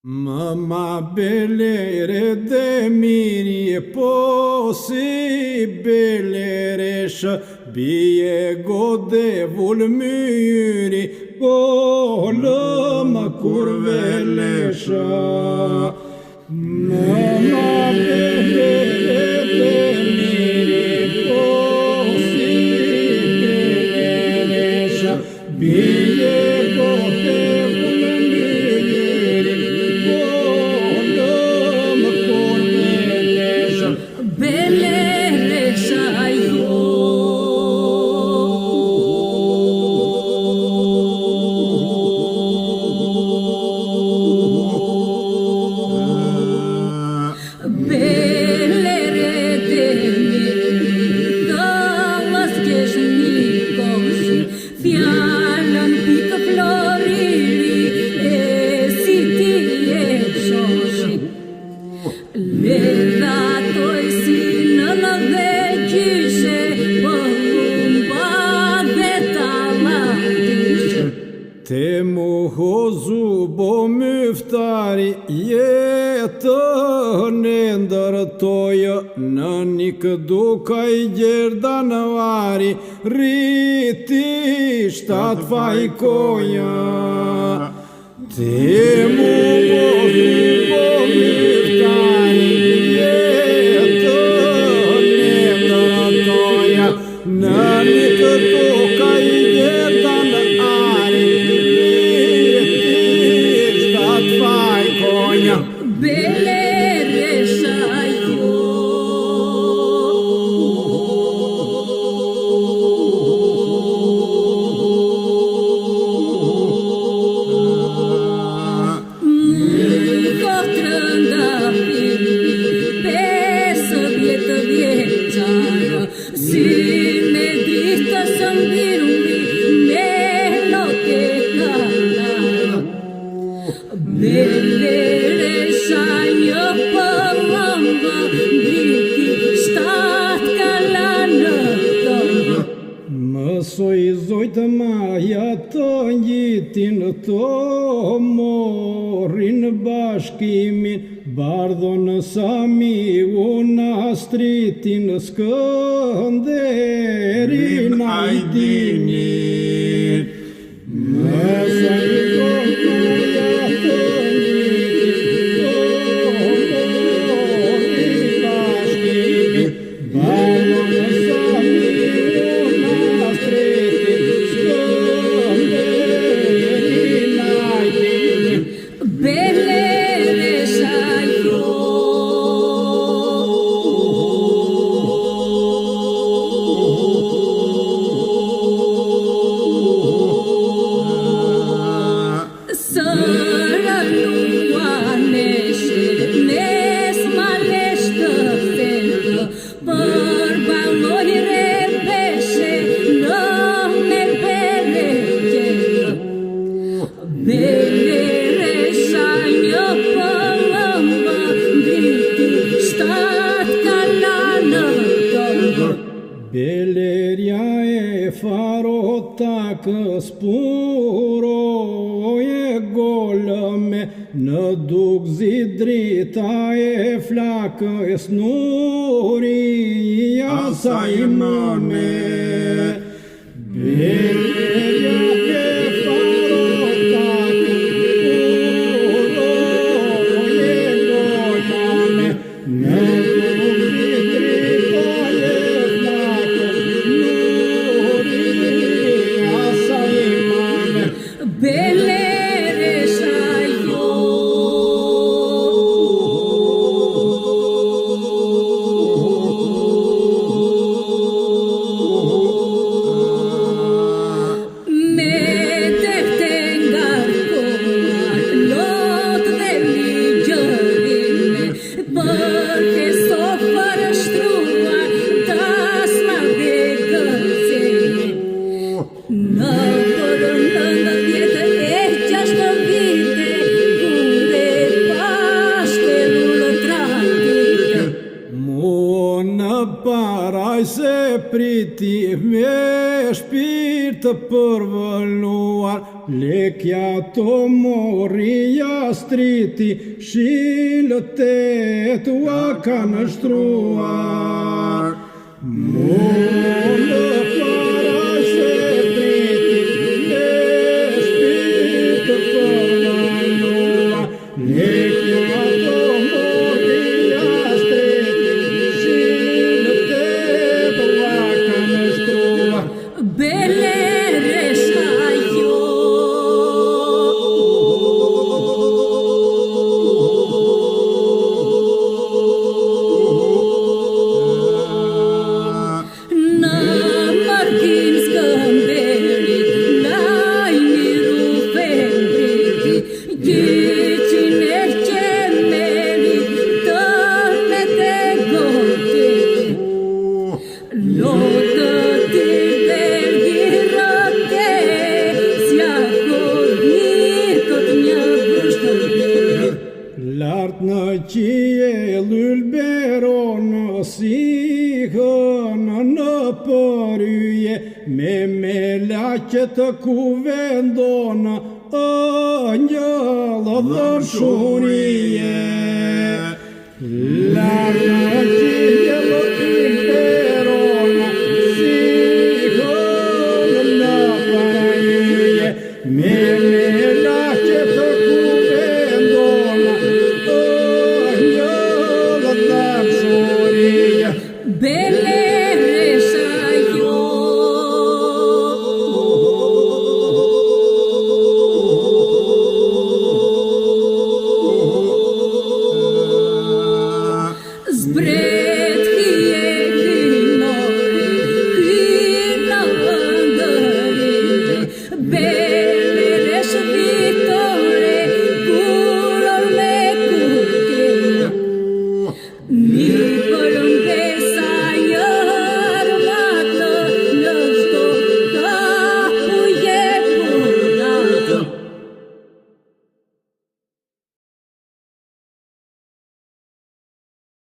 Ma belere de miri po si beleresha bie gode vulmyri kolama kurvelesha ma belere de miri po si beleresha bie gode Te muhozu bo myftari jetën e ndërtoja në një këduka I gjerda në vari rriti shtat fajkoja Te muhozu bo myftari jetën e ndërtoja në një këduka I gjerda në vari Mësoj zojtë maja të njitin të morin bashkimin bardhon sami unë astritin skënderin ajdinin Mësoj zojtë maja të njitin të morin bashkimin bardhon sami Beleria e farota këspuroje golëme në duk zidrita e flakë e snuria sa I mëme Beleria e farota këspuroje golëme në duk zidrita e paraj se priti me shpirt të përvëlluar lekja të moria striti, shilët e tua kanë shtruar. Mollë para se triti, me shpirt përvajnua, lekja të moria striti, shilët e tua kanë shtruar. Bele resha jo. Në markin skëmberi, lajmi rufendriti, gjyqin e qemeri, të me te goti. Lotë ti belgirate, s'ja kodikot një brushtër. Lartë në qiell ylberonë, sihën në përhyje, me laqet ku vendonë, angjëllë dërshurie. Lartë në qiell ylberonë, sihën në përhyje, me